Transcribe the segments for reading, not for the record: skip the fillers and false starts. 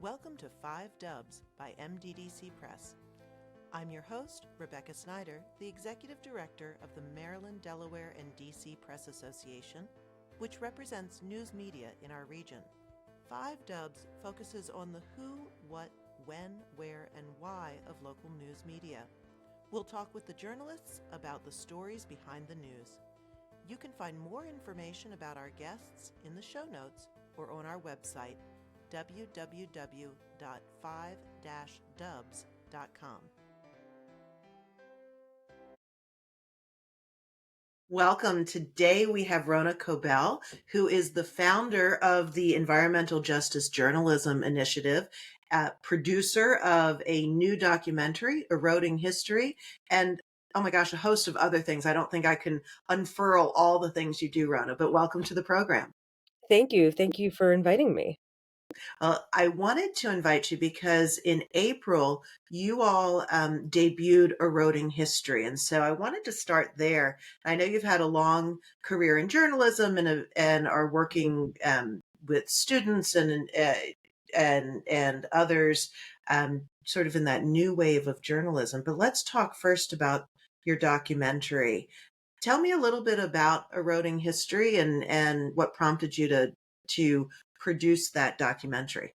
Welcome to 5 Dubs by MDDC Press. I'm your host, Rebecca Snyder, the Executive Director of the Maryland, Delaware, and DC Press Association, which represents news media in our region. 5 Dubs focuses on the who, what, when, where, and why of local news media. We'll talk with the journalists about the stories behind the news. You can find more information about our guests in the show notes or on our website, www.5-dubs.com. Welcome. Today we have Rona Kobell, who is the founder of the Environmental Justice Journalism Initiative, producer of a new documentary, Eroding History, and oh my gosh, a host of other things. I don't think I can unfurl all the things you do, Rona, but welcome to the program. Thank you. Thank you for inviting me. I wanted to invite you because in April, you all debuted Eroding History. And so I wanted to start there. I know you've had a long career in journalism and are working with students and others sort of in that new wave of journalism. But let's talk first about your documentary. Tell me a little bit about Eroding History and what prompted you to produce that documentary.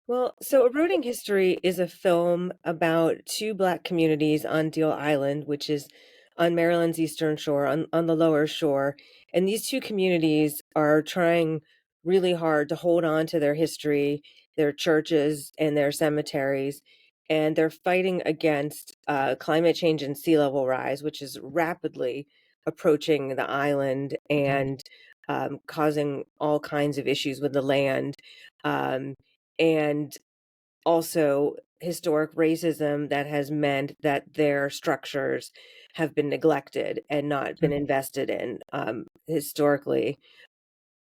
Well, so Eroding History is a film about two Black communities on Deal Island, which is on Maryland's eastern shore, on the lower shore. And these two communities are trying really hard to hold on to their history, their churches, and their cemeteries. And they're fighting against climate change and sea level rise, which is rapidly approaching the island and causing all kinds of issues with the land. And also historic racism that has meant that their structures have been neglected and not been invested in. Historically,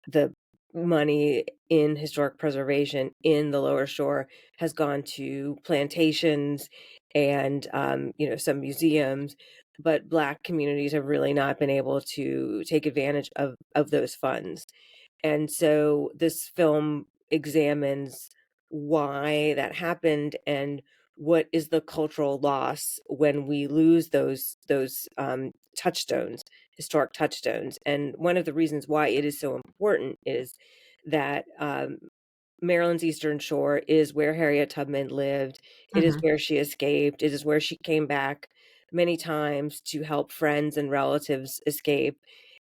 the money in historic preservation in the lower shore has gone to plantations and some museums, but Black communities have really not been able to take advantage of those funds. And so this film examines why that happened and what is the cultural loss when we lose those touchstones, historic touchstones. And one of the reasons why it is so important is that Maryland's Eastern Shore is where Harriet Tubman lived. It is where she escaped. It is where she came back many times to help friends and relatives escape.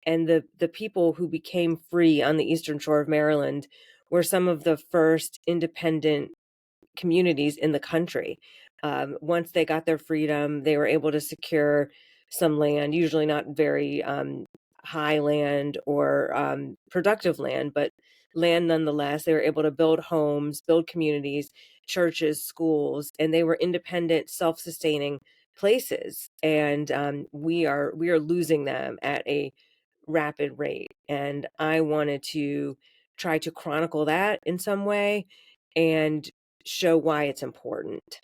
And the people who became free on the Eastern Shore of Maryland were some of the first independent communities in the country. Once they got their freedom, they were able to secure some land, usually not very high land or productive land, but land nonetheless. They were able to build homes, build communities, churches, schools, and they were independent, self-sustaining places. And we are losing them at a rapid rate. And I wanted to try to chronicle that in some way and show why it's important.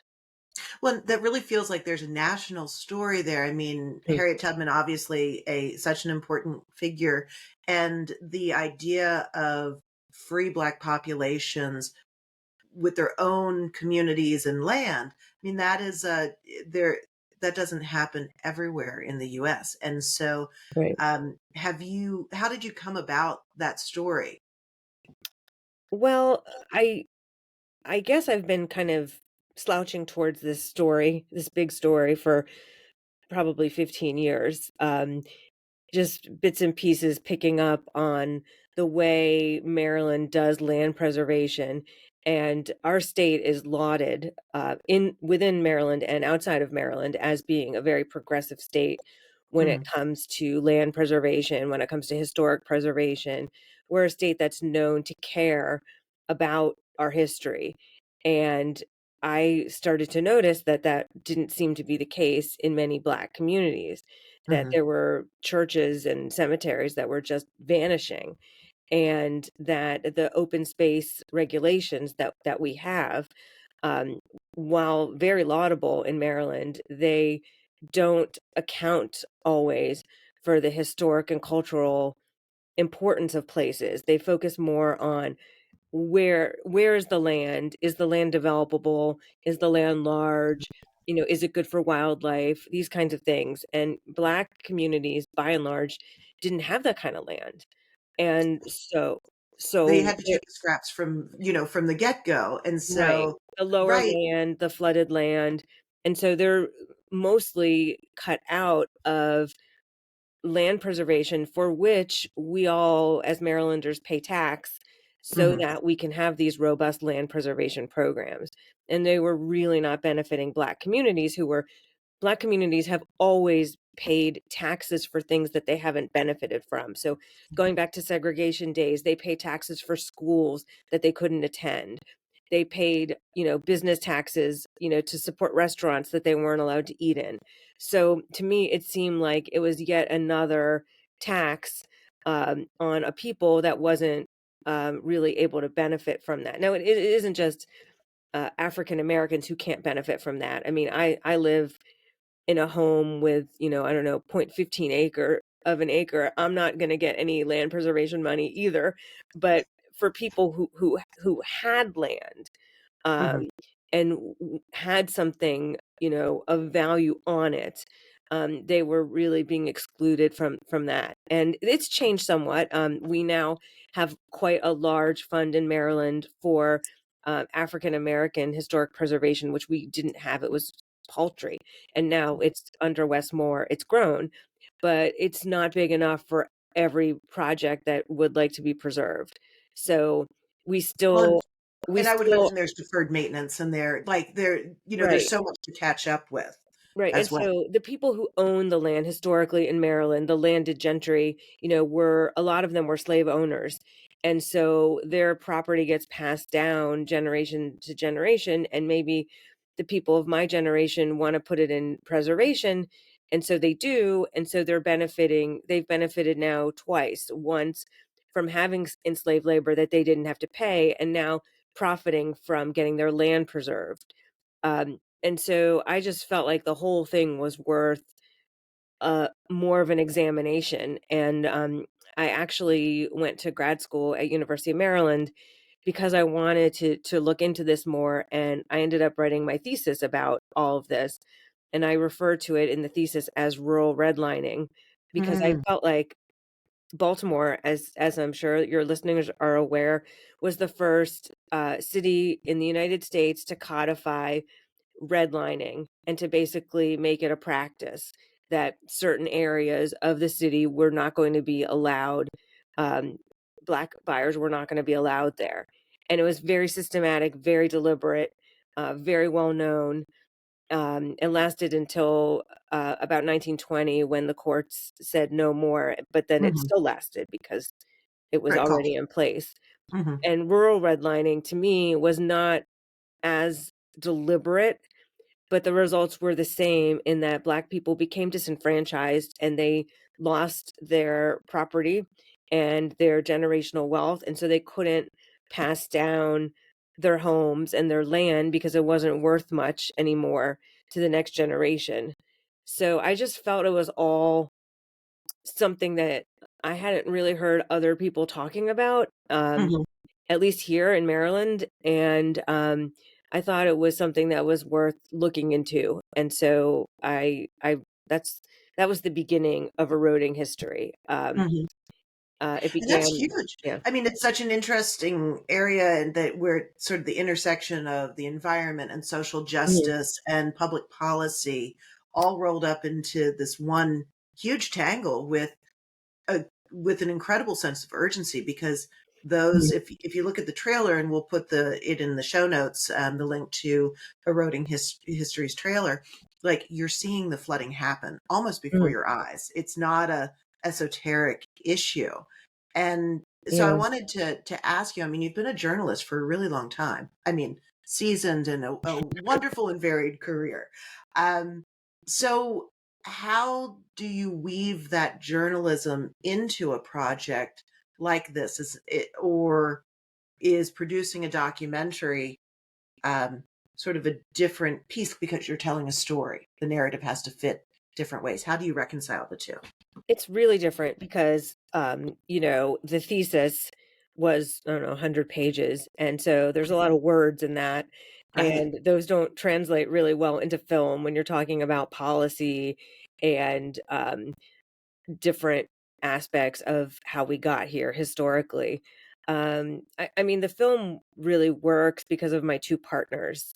Well, that really feels like there's a national story there. I mean, Harriet Tubman, obviously such an important figure, and the idea of free Black populations with their own communities and land. I mean, that is that doesn't happen everywhere in the U.S. And so, Right. how did you come about that story? Well, I guess I've been kind of slouching towards this story, this big story, for probably 15 years. Just bits and pieces picking up on the way Maryland does land preservation. And our state is lauded within Maryland and outside of Maryland as being a very progressive state when it comes to land preservation, when it comes to historic preservation. We're a state that's known to care about our history. And I started to notice that that didn't seem to be the case in many Black communities, that there were churches and cemeteries that were just vanishing, and that the open space regulations that we have, while very laudable in Maryland, they don't account always for the historic and cultural importance of places. They focus more on where is the land? Is the land developable? Is the land large? Is it good for wildlife? These kinds of things. And Black communities, by and large, didn't have that kind of land. And so, They so had to take the scraps from, from the get-go. And right, so, the lower right. land, the flooded land. And so they're mostly cut out of land preservation, for which we all, as Marylanders, pay tax so Mhm. that we can have these robust land preservation programs. And they were really not benefiting Black communities who were Black communities have always paid taxes for things that they haven't benefited from. So going back to segregation days, they pay taxes for schools that they couldn't attend. They paid, business taxes, to support restaurants that they weren't allowed to eat in. So to me, it seemed like it was yet another tax on a people that wasn't really able to benefit from that. Now, it isn't just African Americans who can't benefit from that. I mean, I live in a home with, I don't know, 0.15 acre of an acre. I'm not going to get any land preservation money either. But for people who had land, Mhm. um, and had something, of value on it, they were really being excluded from that. And it's changed somewhat. We now have quite a large fund in Maryland for African American historic preservation, which we didn't have. It was paltry, and now it's under Westmore. It's grown, but it's not big enough for every project that would like to be preserved. So we Well, still we and I would still imagine there's deferred maintenance and there's right. so much to catch up with Right. And as well. so the people who own the land historically in Maryland, the landed gentry, were a lot of them were slave owners. And so their property gets passed down generation to generation. And maybe the people of my generation want to put it in preservation. And so they do. And so they've benefited now twice. Once from having enslaved labor that they didn't have to pay, and now profiting from getting their land preserved. And so I just felt like the whole thing was worth more of an examination. And I actually went to grad school at University of Maryland because I wanted to look into this more. And I ended up writing my thesis about all of this. And I referred to it in the thesis as rural redlining because I Mhm. felt like Baltimore, as I'm sure your listeners are aware, was the first city in the United States to codify redlining and to basically make it a practice that certain areas of the city were not going to be allowed, um, Black buyers were not going to be allowed there. And it was very systematic, very deliberate, very well known. It lasted until about 1920 when the courts said no more, but then it Mhm. still lasted because it was Right, already culture. in place. Mhm. And rural redlining to me was not as deliberate, but the results were the same in that Black people became disenfranchised and they lost their property and their generational wealth. And so they couldn't pass down their homes and their land because it wasn't worth much anymore to the next generation. So I just felt it was all something that I hadn't really heard other people talking about. Mhm. At least here in Maryland. And I thought it was something that was worth looking into. And so that's that was the beginning of eroding history. Mhm. It And that's began, huge. yeah. I mean, it's such an interesting area, and that we're sort of the intersection of the environment and social Mhm. justice and public policy all rolled up into this one huge tangle a with an incredible sense of urgency, because those, Mhm. if you look at the trailer, and we'll put it in the show notes, the link to History's trailer, like, you're seeing the flooding happen almost before Mhm. your eyes. It's not a esoteric issue. And so I Yeah. wanted to ask you, I mean, you've been a journalist for a really long time. I mean, seasoned, and a wonderful and varied career. Um, so how do you weave that journalism into a project like this? Is producing a documentary um, sort of a different piece because you're telling a story? The narrative has to fit different ways. How do you reconcile the two? It's really different because the thesis was, I don't know, 100 pages. And so there's a lot of words in that. Right. And those don't translate really well into film when you're talking about policy and different aspects of how we got here historically. I mean, the film really works because of my two partners,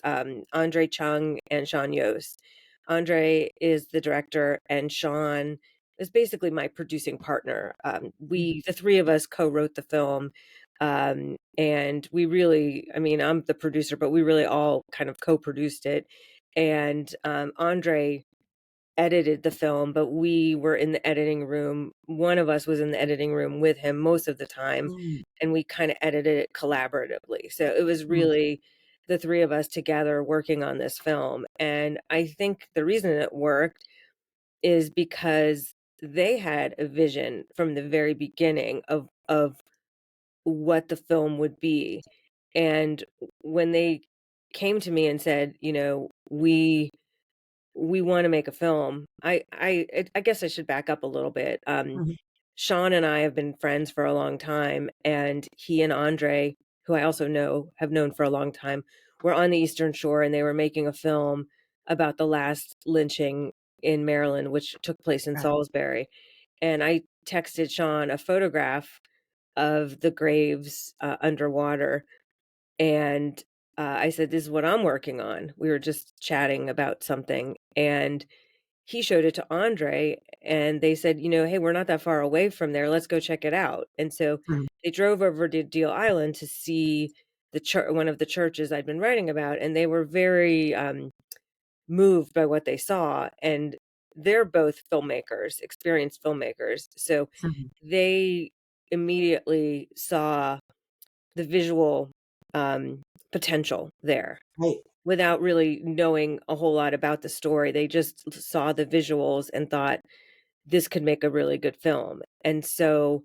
Andre Chung and Sean Yost. Andre is the director, and Sean is basically my producing partner. The three of us co-wrote the film, and we really, I mean, I'm the producer, but we really all kind of co-produced it. And Andre edited the film, but we were in the editing room. One of us was in the editing room with him most of the time, Mm, and we kind of edited it collaboratively. So it was mm, really the three of us together working on this film. And I think the reason it worked is because they had a vision from the very beginning of what the film would be. And when they came to me and said, we want to make a film. I guess I should back up a little bit. mhm. Sean and I have been friends for a long time, and he and Andre, who I also have known for a long time, were on the Eastern Shore, and they were making a film about the last lynching in Maryland, which took place in Right. Salisbury. And I texted Sean a photograph of the graves underwater, and I said, "This is what I'm working on." We were just chatting about something, and he showed it to Andre, and they said, "Hey, we're not that far away from there. Let's go check it out." And so Mhm, they drove over to Deal Island to see one of the churches I'd been writing about, and they were very moved by what they saw. And they're both filmmakers, experienced filmmakers, so mhm. they immediately saw the visual potential there Right. without really knowing a whole lot about the story. They just saw the visuals and thought this could make a really good film. And so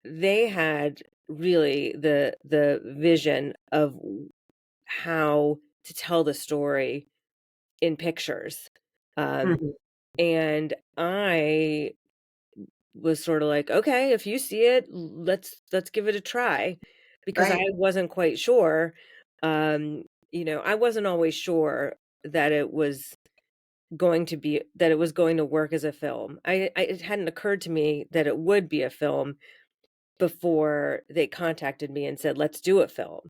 they had really the vision of how to tell the story in pictures. Um, Mhm. and I was sort of like, okay, if you see it, let's give it a try, because I Right. wasn't quite sure. I wasn't always sure that it was going to work as a film. It hadn't occurred to me that it would be a film before they contacted me and said, "Let's do a film."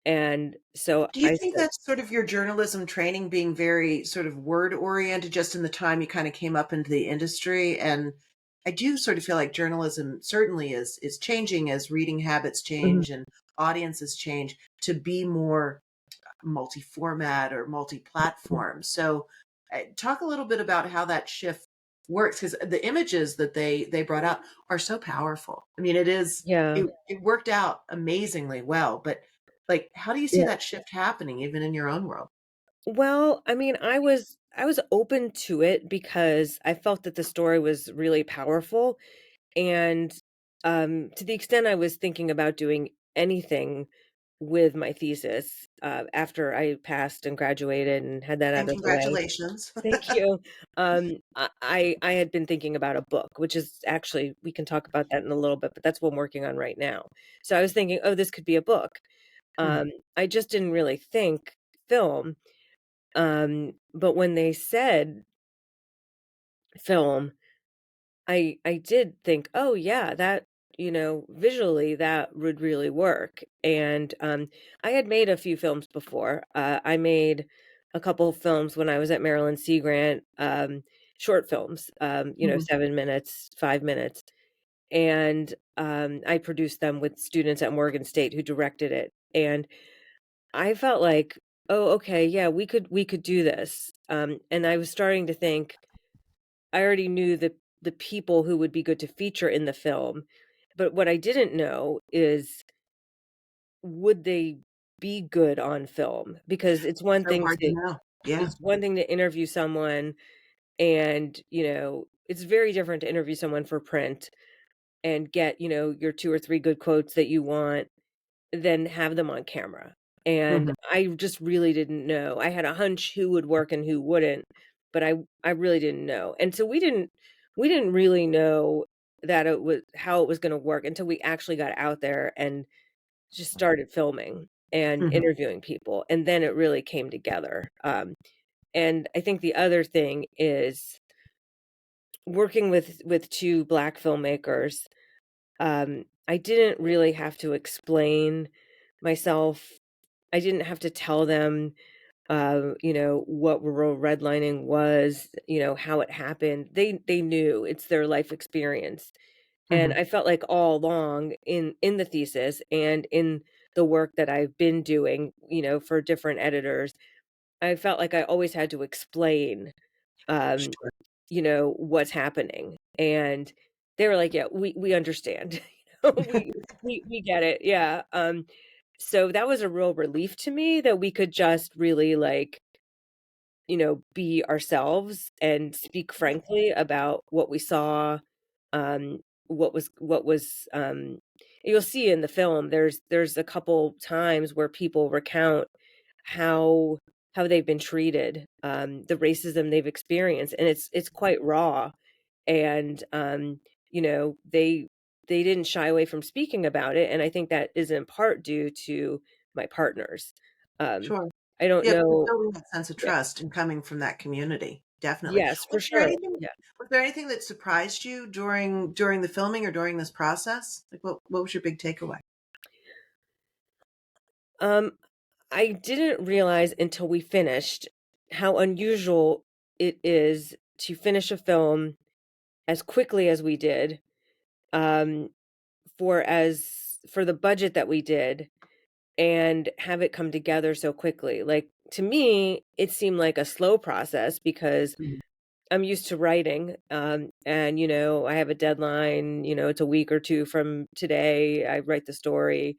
And so Do you I think said, that's sort of your journalism training being very sort of word oriented just in the time you kind of came up into the industry? And I do sort of feel like journalism certainly is changing as reading habits Mhm. change and audiences change to be more multi-format or multi-platform. So, talk a little bit about how that shift works because the images that they brought out are so powerful. I mean, Yeah. it worked out amazingly well, but like, how do you see Yeah. that shift happening even in your own world? Well, I mean, I was open to it because I felt that the story was really powerful. And to the extent I was thinking about doing anything with my thesis after I passed and graduated and had that out And of the way. congratulations. Thank you. I had been thinking about a book, which is actually, we can talk about that in a little bit, but that's what I'm working on right now. So I was thinking, oh, this could be a book. Mhm, I just didn't really think film. But when they said film, I did think, "Oh, yeah, that, visually, that would really work." And, I had made a few films before. I made a couple of films when I was at Maryland Sea Grant, short films, mhm. 7 minutes, 5 minutes, and, I produced them with students at Morgan State who directed it, and I felt like, "Oh, okay, yeah, we could do this." And I was starting to think I already knew the people who would be good to feature in the film, but what I didn't know is, would they be good on film? Because So hard to know. Yeah. it's one thing to interview someone, and, it's very different to interview someone for print and get, your 2 or 3 good quotes that you want, than have them on camera. And Mhm. I just really didn't know. I had a hunch who would work and who wouldn't, but I really didn't know. And so we didn't really know that it was how it was going to work until we actually got out there and just started filming and Mhm. interviewing people, and then it really came together. And I think the other thing is working with two Black filmmakers. I didn't really have to explain myself. I didn't have to tell them, what rural redlining was, how it happened. They knew. It's their life experience. And Mhm. I felt like all along in the thesis and in the work that I've been doing, for different editors, I felt like I always had to explain, um, Sure. what's happening. And they were like, "Yeah, we understand." We get it. Yeah. So that was a real relief to me that we could just really, like, be ourselves and speak frankly about what we saw, um, what was you'll see in the film, there's a couple times where people recount how they've been treated, the racism they've experienced, and it's quite raw. And, they didn't shy away from speaking about it, and I think that is in part due to my partners. Um, Sure. I don't Yeah, but know. building that sense of Yeah. trust and coming from that community, definitely. Yes, for sure. Yeah. Was there anything that surprised you during the filming or during this process? Like, what was your big takeaway? Um, I didn't realize until we finished how unusual it is to finish a film as quickly as we did, um, for the budget that we did, and have it come together so quickly. Like, to me, it seemed like a slow process because Mhm. I'm used to writing, and, I have a deadline, it's a week or 2 from today, I write the story.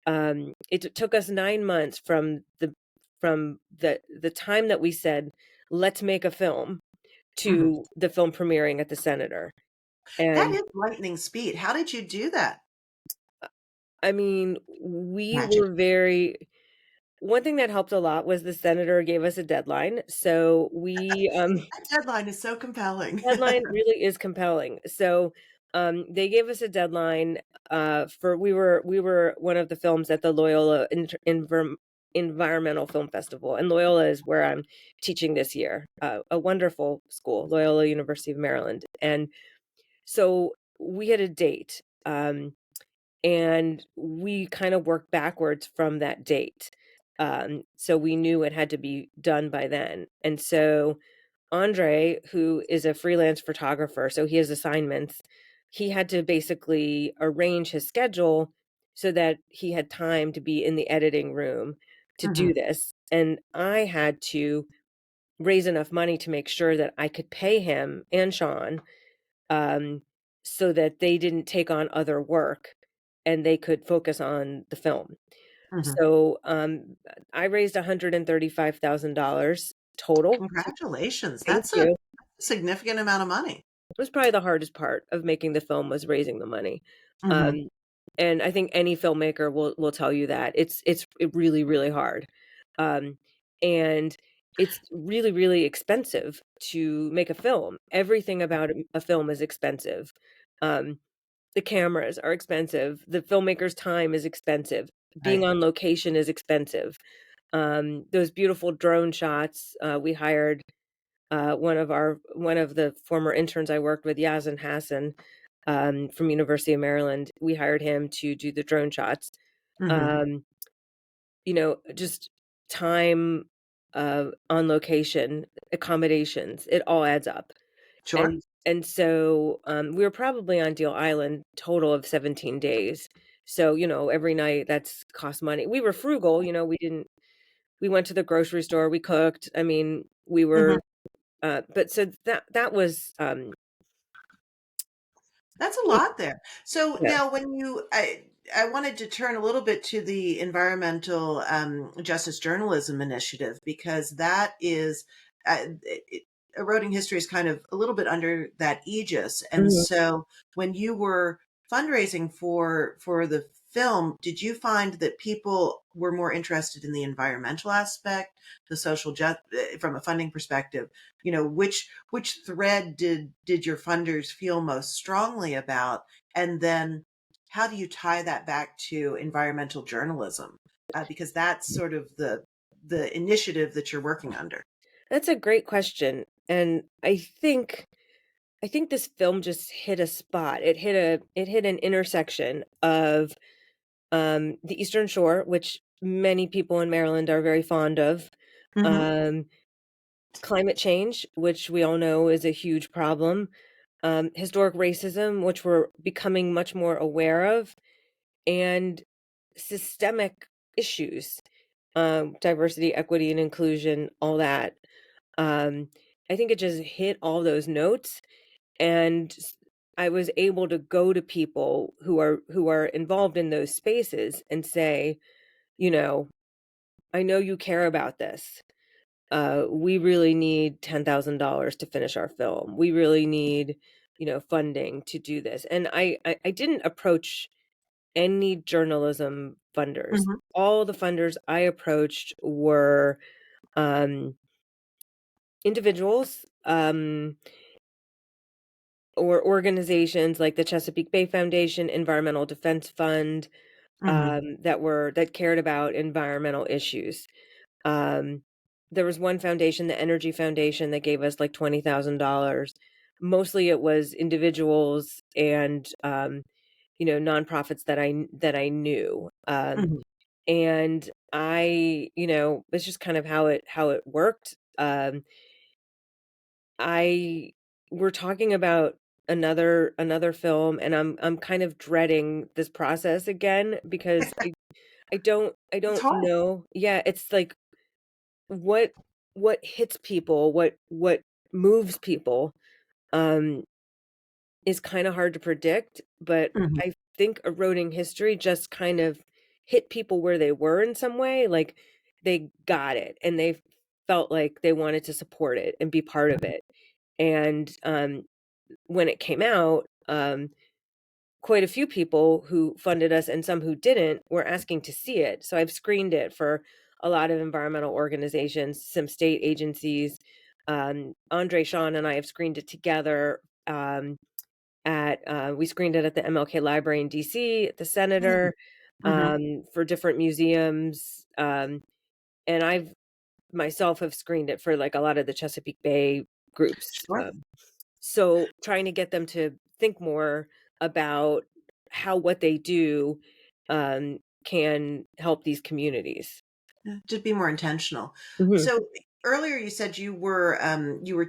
It took us 9 months from the time that we said, "Let's make a film," Mhm. to the film premiering at the Senator. That And, is lightning speed. How did you do that? I mean, we Magic. were very one thing that helped a lot was the Senator gave us a deadline, so That deadline is so compelling. deadline really is compelling. So, they gave us a deadline, for we were one of the films at the Loyola Environmental Film Festival, and Loyola is where I'm teaching this year, a wonderful school, Loyola University of Maryland. And so we had a date, and we kind of worked backwards from that date. So we knew it had to be done by then. And so Andre, who is a freelance photographer, so he has assignments, he had to basically arrange his schedule so that he had time to be in the editing room to do Mhm. this. And I had to raise enough money to make sure that I could pay him and Sean, um, so that they didn't take on other work and they could focus on the film. Mhm. So I raised $135,000 total. Congratulations. Thank That's a you. significant amount of money. Was probably the hardest part of making the film was raising the money. Mhm. Um, and I think any filmmaker will tell you that. It's really, really hard. Um, and it's really, really expensive to make a film. Everything about a film is expensive. Um, the cameras are expensive. The filmmaker's time is expensive. Being Right. on location is expensive. Those beautiful drone shots, we hired one of the former interns I worked with, Yazin Hassan, from University of Maryland. We hired him to do the drone shots. Mhm. Um, just time, on location, accommodations, it all adds up. Sure. And so, we were probably on Deal Island total of 17 days. So, every night that's cost money. We were frugal, we went to the grocery store, we cooked. I mean, we Mhm. were but so that was, That's a it lot there. So yeah. now I wanted to turn a little bit to the environmental justice journalism initiative because that is eroding history is kind of a little bit under that aegis. And Mhm, so when you were fundraising for the film, did you find that people were more interested in the environmental aspect, the from a funding perspective? Which thread did your funders feel most strongly about? And then how do you tie that back to environmental journalism? Because that's sort of the initiative that you're working under. That's a great question. And I think this film just hit a spot. It hit an intersection of the Eastern Shore, which many people in Maryland are very fond of, Hmm. um, climate change, which we all know is a huge problem, historic racism, which we're becoming much more aware of, and systemic issues, diversity, equity, and inclusion, all that. Um, I think it just hit all those notes, and I was able to go to people who are involved in those spaces and say, you know, I know you care about this. We really need $10,000 to finish our film. We really need, funding to do this. And I didn't approach any journalism funders. Hmm. All the funders I approached were um, individuals, or organizations like the Chesapeake Bay Foundation, Environmental Defense Fund, Hmm. that cared about environmental issues. Um, there was one foundation, the Energy Foundation, that gave us like $20,000. Mostly it was individuals and nonprofits that I knew. Hmm. And it's just kind of how it worked. I We're talking about another film, and I'm kind of dreading this process again because I It's don't hard. know. Yeah, it's like what what hits people, what moves people, um, is kind of hard to predict, but Hmm. I think Eroding History just kind of hit people where they were in some way, like they got it and they felt like they wanted to support it and be part of it. And when it came out, quite a few people who funded us and some who didn't were asking to see it. So I've screened it for a lot of environmental organizations, some state agencies. Andre Sean and I have screened it together. We screened it at the MLK Library in DC, at the Senator, Hmm. for different museums. And I've myself have screened it for like a lot of the Chesapeake Bay groups. Sure. So trying to get them to think more about how what they do can help these communities. Yeah, to be more intentional. Mhm. So earlier you said you were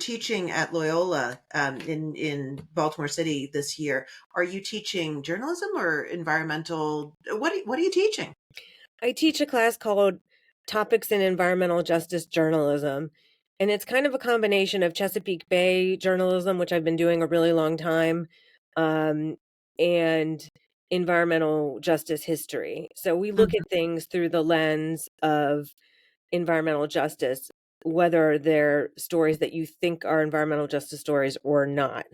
teaching at Loyola in Baltimore City this year. Are you teaching journalism or environmental? What are you teaching? I teach a class called Topics in Environmental Justice Journalism, and it's kind of a combination of Chesapeake Bay journalism, which I've been doing a really long time, um, and environmental justice history. So we look Mhm. at things through the lens of environmental justice, whether they're stories that you think are environmental justice stories or not.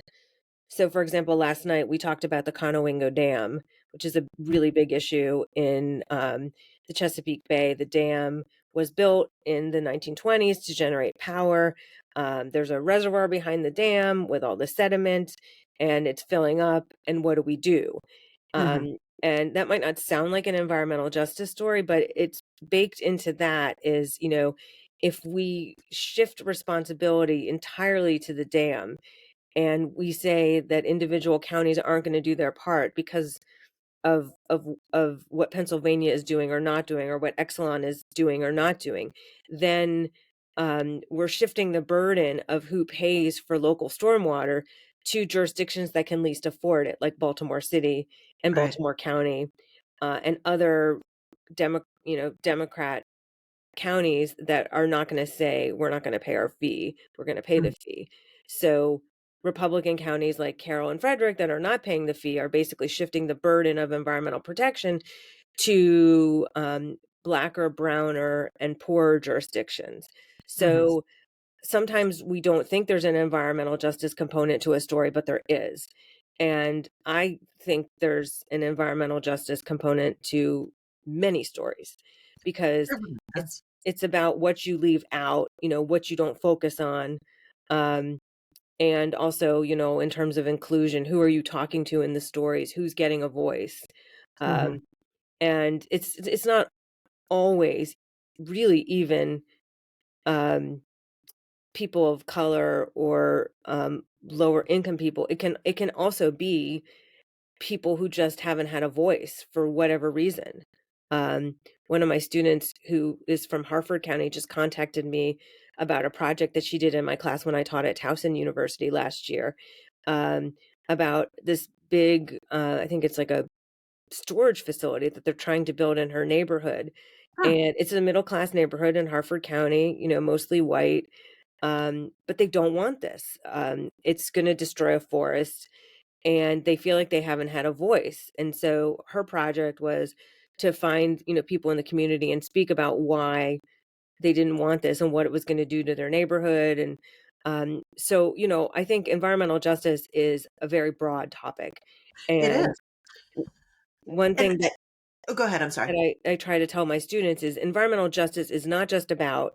So, for example, last night we talked about the Conowingo Dam, which is a really big issue in the Chesapeake Bay. The dam was built in the 1920s to generate power. There's a reservoir behind the dam with all the sediment, and it's filling up. And what do we do? Mhm. And that might not sound like an environmental justice story, but it's baked into that is, if we shift responsibility entirely to the dam and we say that individual counties aren't going to do their part because of what Pennsylvania is doing or not doing, or what Exelon is doing or not doing, then we're shifting the burden of who pays for local stormwater to jurisdictions that can least afford it, like Baltimore City and Right. Baltimore County, and other Democrat counties that are not going to say, we're not going to pay our fee, we're going to pay the Mhm. fee. So Republican counties like Carroll and Frederick that are not paying the fee are basically shifting the burden of environmental protection to blacker, browner, and poorer jurisdictions. Mhm. So sometimes we don't think there's an environmental justice component to a story, but there is. And I think there's an environmental justice component to many stories because Sure. it's about what you leave out, what you don't focus on. Um, and also, in terms of inclusion, who are you talking to in the stories? Who's getting a voice? Mhm. Um, and it's not always really even um, people of color or lower income people. It can also be people who just haven't had a voice for whatever reason. Um, One of my students who is from Harford County just contacted me about a project that she did in my class when I taught at Towson University last year, um, about this big, I think it's like a storage facility that they're trying to build in her neighborhood. Huh. And it's a middle class neighborhood in Harford County, mostly white. But they don't want this. It's going to destroy a forest, and they feel like they haven't had a voice. And so her project was to find, people in the community and speak about why they didn't want this and what it was going to do to their neighborhood. And so, I think environmental justice is a very broad topic. It And is. one And thing oh, go ahead. I'm sorry. that I try to tell my students is environmental justice is not just about,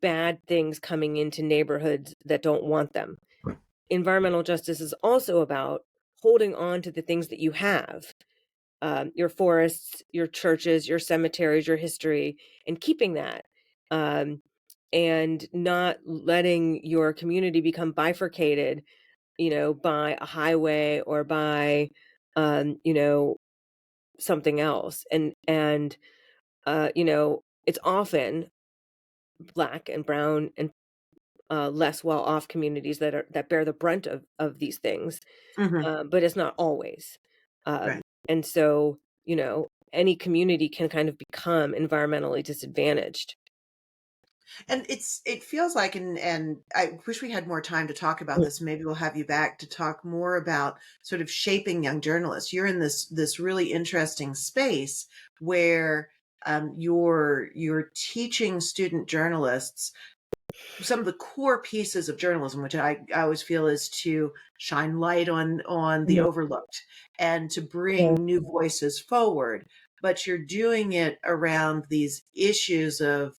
bad things coming into neighborhoods that don't want them. Environmental justice is also about holding on to the things that you have, your forests, your churches, your cemeteries, your history, and keeping that, um, and not letting your community become bifurcated, by a highway or by, something else. And it's often black and brown and less well-off communities that bear the brunt of these things, Hmm. but it's not always. Um, Right. and so, any community can kind of become environmentally disadvantaged. And it feels like, and I wish we had more time to talk about this. Maybe we'll have you back to talk more about sort of shaping young journalists. You're in this really interesting space where you're teaching student journalists some of the core pieces of journalism, which I always feel is to shine light on the Mhm. overlooked and to Yeah. bring new voices forward. But you're doing it around these issues of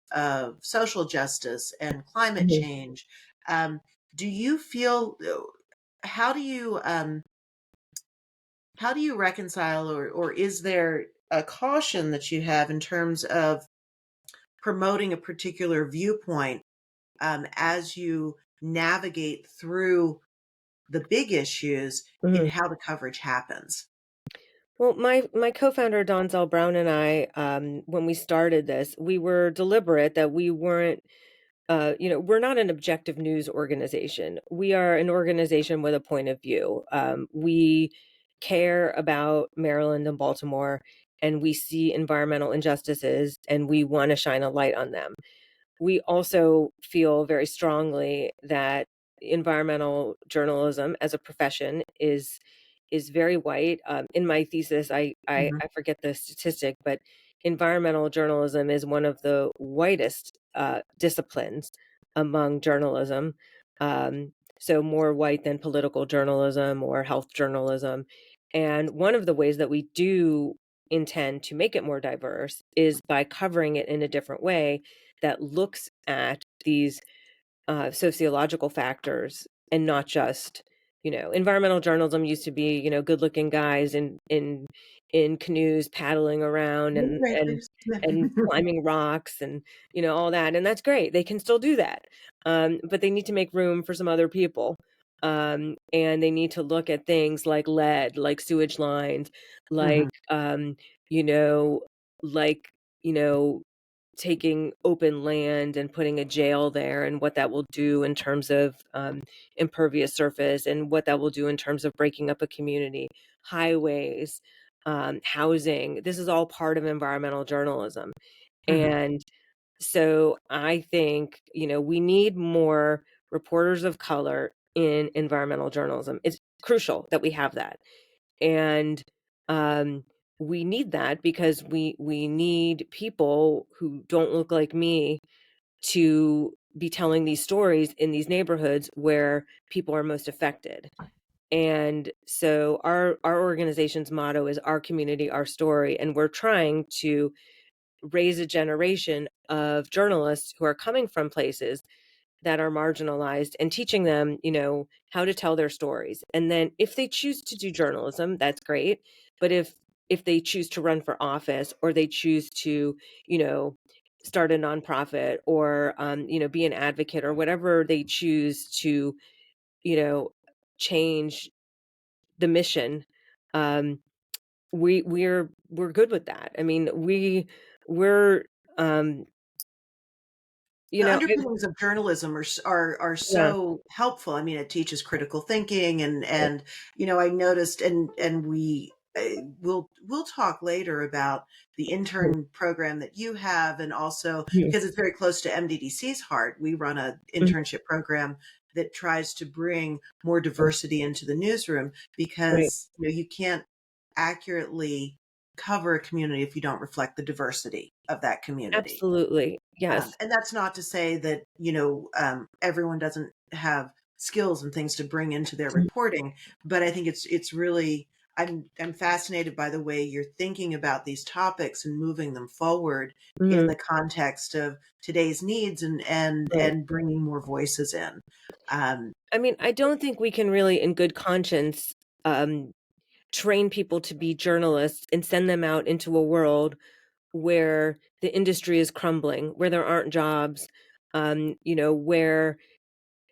social justice and climate Mhm. change. Um, do you feel how do you how do you reconcile, or is there a caution that you have in terms of promoting a particular viewpoint as you navigate through the big issues in Mhm. how the coverage happens? Well, my co-founder Donzel Brown and I, when we started this, we were deliberate that we weren't. We're not an objective news organization. We are an organization with a point of view. We care about Maryland and Baltimore, and we see environmental injustices, and we want to shine a light on them. We also feel very strongly that environmental journalism as a profession is very white. In my thesis, Mhm. I forget the statistic, but environmental journalism is one of the whitest disciplines among journalism. So more white than political journalism or health journalism. And one of the ways that we do intend to make it more diverse is by covering it in a different way that looks at these sociological factors and not just, environmental journalism used to be, good looking guys in canoes paddling around and Right, and please. Yeah. and climbing rocks and all that, and that's great. They can still do that, but they need to make room for some other people, and they need to look at things like lead, like sewage lines, like Mhm. you know like you know taking open land and putting a jail there and what that will do in terms of impervious surface and what that will do in terms of breaking up a community, highways, housing. This is all part of environmental journalism. Mhm. And so I think, we need more reporters of color in environmental journalism. It's crucial that we have that. And um, we need that because we need people who don't look like me to be telling these stories in these neighborhoods where people are most affected. And so our organization's motto is our community, our story. And we're trying to raise a generation of journalists who are coming from places that are marginalized and teaching them, how to tell their stories. And then if they choose to do journalism, that's great. But if they choose to run for office, or they choose to, you know, start a nonprofit, or be an advocate, or whatever they choose to, you know, change the mission, um, we're good with that. I mean, we're um, you The know, underpinnings of journalism are yeah. so helpful. I mean, it teaches critical thinking, and I noticed, and we'll talk later about the intern program that you have, and also Mhm. because it's very close to MDDC's heart. We run a Mhm. internship program that tries to bring more Mhm. diversity into the newsroom, Right. because you can't accurately cover a community if you don't reflect the diversity of that community. Absolutely. Yes. And that's not to say that, everyone doesn't have skills and things to bring into their Mhm. reporting, but I think it's really, I'm fascinated by the way you're thinking about these topics and moving them forward in Mhm. the context of today's needs, Right. and bringing more voices in. Um, I mean, I don't think we can really, in good conscience, um, train people to be journalists and send them out into a world where the industry is crumbling, where there aren't jobs, where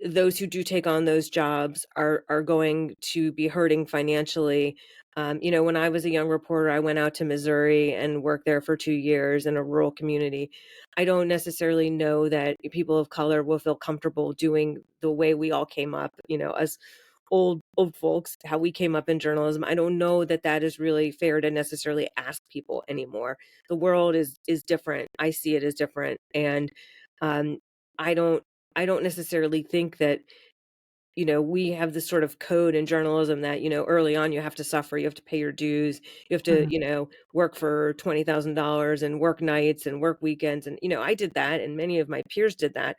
those who do take on those jobs are going to be hurting financially. When I was a young reporter, I went out to Missouri and worked there for 2 years in a rural community. I don't necessarily know that people of color will feel comfortable doing the way we all came up, as old folks, how we came up in journalism. I don't know that that is really fair to necessarily ask people anymore. The world is different. I see it as different, and um, I don't I don't necessarily think that, we have this sort of code in journalism that, early on you have to suffer, you have to pay your dues, you have to, mhm, work for $20,000 and work nights and work weekends. And, I did that, and many of my peers did that.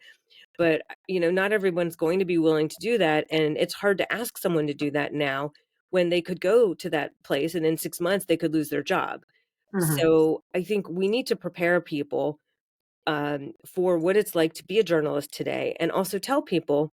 But, not everyone's going to be willing to do that. And it's hard to ask someone to do that now, when they could go to that place and in 6 months they could lose their job. mhm, So I think we need to prepare people for what it's like to be a journalist today, and also tell people,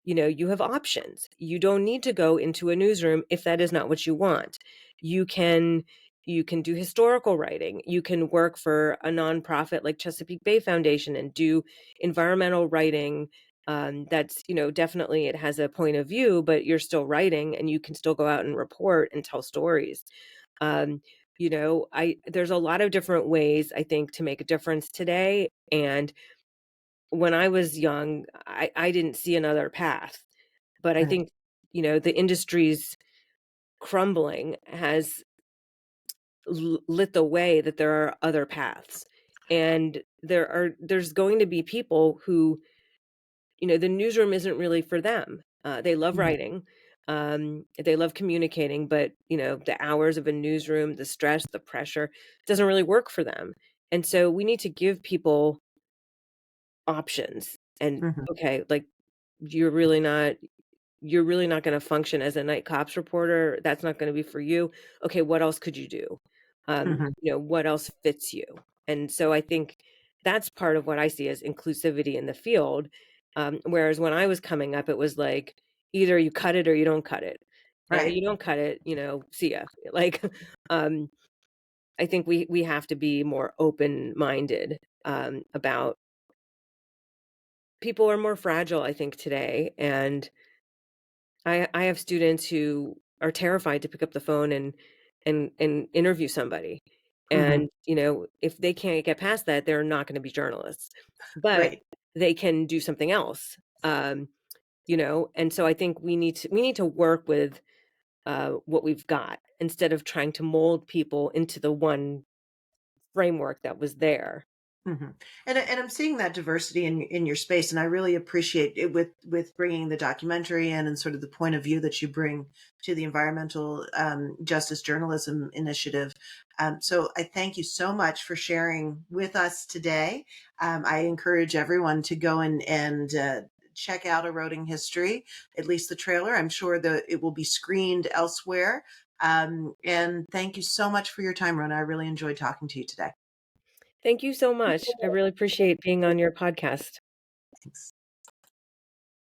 you have options. You don't need to go into a newsroom if that is not what you want. You can you can do historical writing. You can work for a nonprofit like Chesapeake Bay Foundation and do environmental writing. That's, definitely it has a point of view, but you're still writing, and you can still go out and report and tell stories. Um, I there's a lot of different ways, I think, to make a difference today. And when I was young, I didn't see another path. But I right. think, the industry's crumbling has lit the way that there are other paths. And there's going to be people who, the newsroom isn't really for them. They love Mhm, writing, they love communicating, but, the hours of a newsroom, the stress, the pressure doesn't really work for them. And so we need to give people options. And mhm, okay, like, you're really not you're really not gonna function as a night cops reporter. That's not gonna be for you. Okay, what else could you do? mhm, What else fits you? And so I think that's part of what I see as inclusivity in the field. Whereas when I was coming up, it was like, either you cut it or you don't cut it. And right. you don't cut it, see ya. Like, um, I think we have to be more open-minded, about people are more fragile, I think, today. And I have students who are terrified to pick up the phone and interview somebody. Mhm, And, if they can't get past that, they're not gonna be journalists. But right. they can do something else. And so I think we need to work with, what we've got, instead of trying to mold people into the one framework that was there. Mhm. And I'm seeing that diversity in your space, and I really appreciate it with bringing the documentary in, and sort of the point of view that you bring to the environmental justice journalism initiative. So I thank you so much for sharing with us today. I encourage everyone to go and check out Eroding History, at least the trailer. I'm sure that it will be screened elsewhere. And thank you so much for your time, Rona. I really enjoyed talking to you today. Thank you so much. I really appreciate being on your podcast. Thanks.